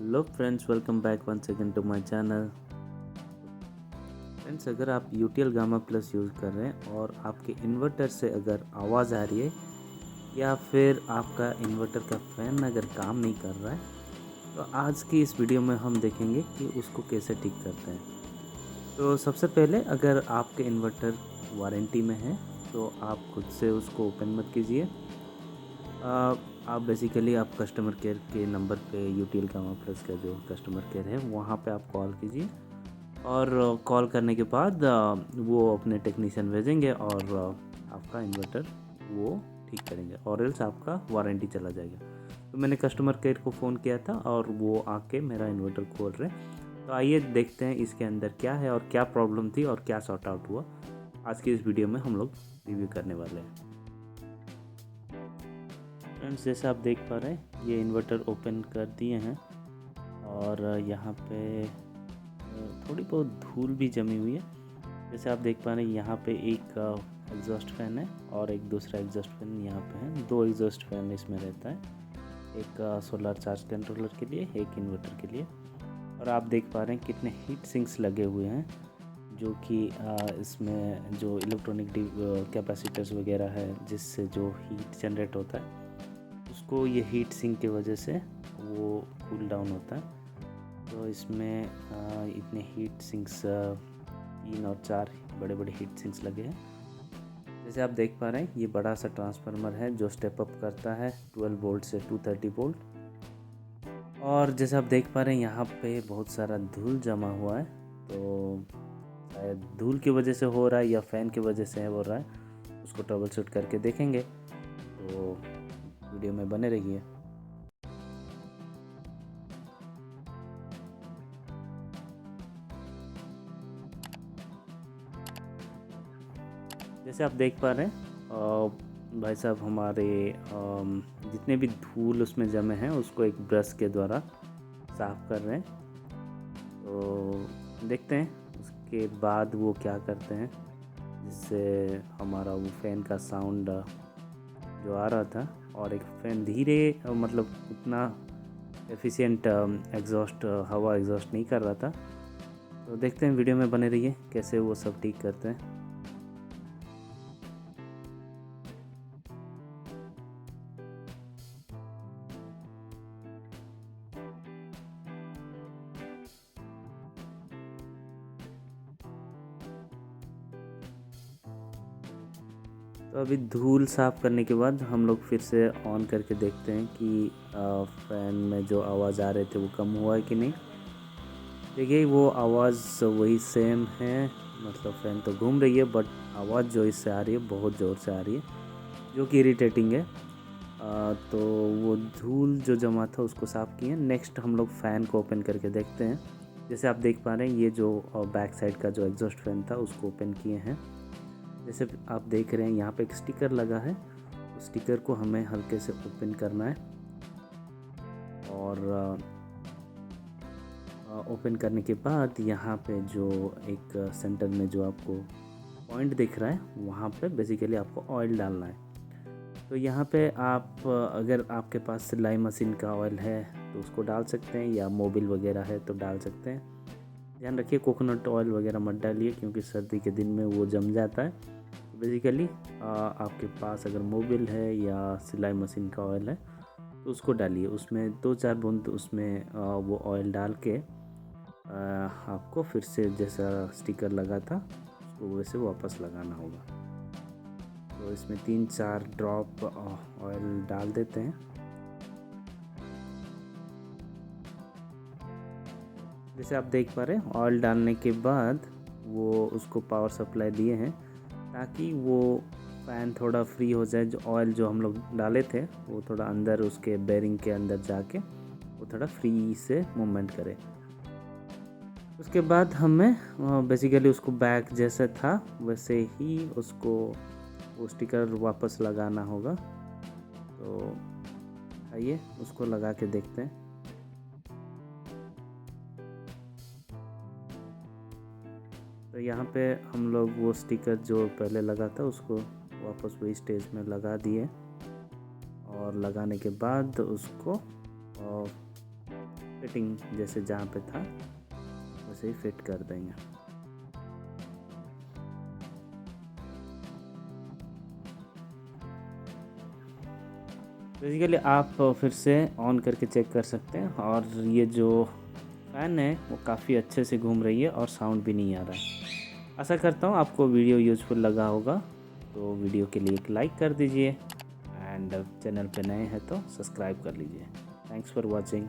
Hello friends, welcome back once again to my channel. Friends, अगर आप UTL gamma plus use कर रहे हैं और आपके इन्वर्टर से अगर आवाज़ आ रही है या फिर आपका इन्वर्टर का फ़ैन अगर काम नहीं कर रहा है, तो आज की इस वीडियो में हम देखेंगे कि उसको कैसे ठीक करते हैं। तो सबसे पहले, अगर आपके इन्वर्टर वारंटी में है तो आप खुद से उसको ओपन मत कीजिए। आप बेसिकली आप कस्टमर केयर के नंबर पे यूटीएल गामा प्लस का जो कस्टमर केयर है वहाँ पे आप कॉल कीजिए और कॉल करने के बाद वो अपने टेक्नीशियन भेजेंगे और आपका इन्वर्टर वो ठीक करेंगे और एल्स आपका वारंटी चला जाएगा। तो मैंने कस्टमर केयर को फ़ोन किया था और वो आके मेरा इन्वर्टर खोल रहे हैं। तो आइए देखते हैं इसके अंदर क्या है और क्या प्रॉब्लम थी और क्या सॉर्ट आउट हुआ। आज की इस वीडियो में हम लोग रिव्यू करने वाले हैं। फ्रेंड्स, जैसे आप देख पा रहे हैं ये इन्वर्टर ओपन कर दिए हैं और यहाँ पे थोड़ी बहुत धूल भी जमी हुई है। जैसे आप देख पा रहे हैं यहाँ पे एक एग्जॉस्ट फैन है और एक दूसरा एग्जॉस्ट फैन यहाँ पे है। दो एग्जॉस्ट फैन इसमें रहता है, एक सोलर चार्ज कंट्रोलर के लिए, एक इन्वर्टर के लिए। और आप देख पा रहे हैं कितने हीट सिंक्स लगे हुए हैं, जो कि इसमें जो इलेक्ट्रॉनिक कैपेसिटर्स वगैरह है जिससे जो हीट जनरेट होता है उसको ये हीट सिंक की वजह से वो कूल डाउन होता है। तो इसमें इतने हीट सिंक्स 3 और 4 बड़े बड़े हीट सिंक्स लगे हैं। जैसे आप देख पा रहे हैं ये बड़ा सा ट्रांसफार्मर है जो स्टेप अप करता है 12 वोल्ट से 230 वोल्ट। और जैसे आप देख पा रहे हैं यहाँ पे बहुत सारा धूल जमा हुआ है, तो शायद धूल की वजह से हो रहा है या फ़ैन की वजह से हो रहा है। उसको ट्रबल शूट करके देखेंगे, तो वीडियो में बने रहिए। जैसे आप देख पा रहे हैं भाई साहब हमारे जितने भी धूल उसमें जमे हैं उसको एक ब्रश के द्वारा साफ़ कर रहे हैं। तो देखते हैं उसके बाद वो क्या करते हैं, जिससे हमारा वो फ़ैन का साउंड जो आ रहा था और एक फ़ैन धीरे मतलब उतना एफिशिएंट एग्जॉस्ट हवा एग्जॉस्ट नहीं कर रहा था। तो देखते हैं, वीडियो में बने रहिए कैसे वो सब ठीक करते हैं। तो अभी धूल साफ़ करने के बाद हम लोग फिर से ऑन करके देखते हैं कि फ़ैन में जो आवाज़ आ रहे थे वो कम हुआ है कि नहीं। देखिए वो आवाज़ वही सेम है, मतलब फ़ैन तो घूम रही है बट आवाज़ जो इससे आ रही है बहुत ज़ोर से आ रही है, जो कि इरिटेटिंग है। तो वो धूल जो जमा था उसको साफ़ किए। नेक्स्ट हम लोग फ़ैन को ओपन करके देखते हैं। जैसे आप देख पा रहे हैं ये जो बैक साइड का जो एग्जॉस्ट फ़ैन था उसको ओपन किए हैं। जैसे आप देख रहे हैं यहाँ पे एक स्टिकर लगा है, उस स्टिकर को हमें हल्के से ओपन करना है और ओपन करने के बाद यहाँ पे जो एक सेंटर में जो आपको पॉइंट दिख रहा है वहाँ पे बेसिकली आपको ऑयल डालना है। तो यहाँ पे आप अगर आपके पास सिलाई मशीन का ऑयल है तो उसको डाल सकते हैं, या मोबिल वगैरह है तो डाल सकते हैं। ध्यान रखिए कोकोनट ऑयल वगैरह मत डालिए क्योंकि सर्दी के दिन में वो जम जाता है। बेसिकली आपके पास अगर मोबिल है या सिलाई मशीन का ऑयल है तो उसको डालिए, उसमें 2-4 बूंद उसमें वो ऑयल डाल के आपको फिर से जैसा स्टिकर लगा था उसको वैसे वापस लगाना होगा। तो इसमें 3-4 ड्रॉप ऑयल डाल देते हैं। जैसे आप देख पा रहे हैं ऑयल डालने के बाद वो उसको पावर सप्लाई दिए हैं ताकि वो फ़ैन थोड़ा फ्री हो जाए। जो ऑयल जो हम लोग डाले थे वो थोड़ा अंदर उसके बेरिंग के अंदर जाके वो थोड़ा फ्री से मूवमेंट करे। उसके बाद हमें बेसिकली उसको बैक जैसे था वैसे ही उसको वो स्टिकर वापस लगाना होगा। तो आइए उसको लगा के देखते हैं। तो यहाँ पे हम लोग वो स्टिकर जो पहले लगा था उसको वापस वही स्टेज में लगा दिए और लगाने के बाद उसको फिटिंग जैसे जहाँ पे था वैसे ही फिट कर देंगे। बेसिकली आप फिर से ऑन करके चेक कर सकते हैं, और ये जो फ़ैन है वो काफ़ी अच्छे से घूम रही है और साउंड भी नहीं आ रहा है। आशा करता हूँ आपको वीडियो यूज़फुल लगा होगा, तो वीडियो के लिए एक लाइक कर दीजिए एंड चैनल पे नए हैं तो सब्सक्राइब कर लीजिए। Thanks for watching.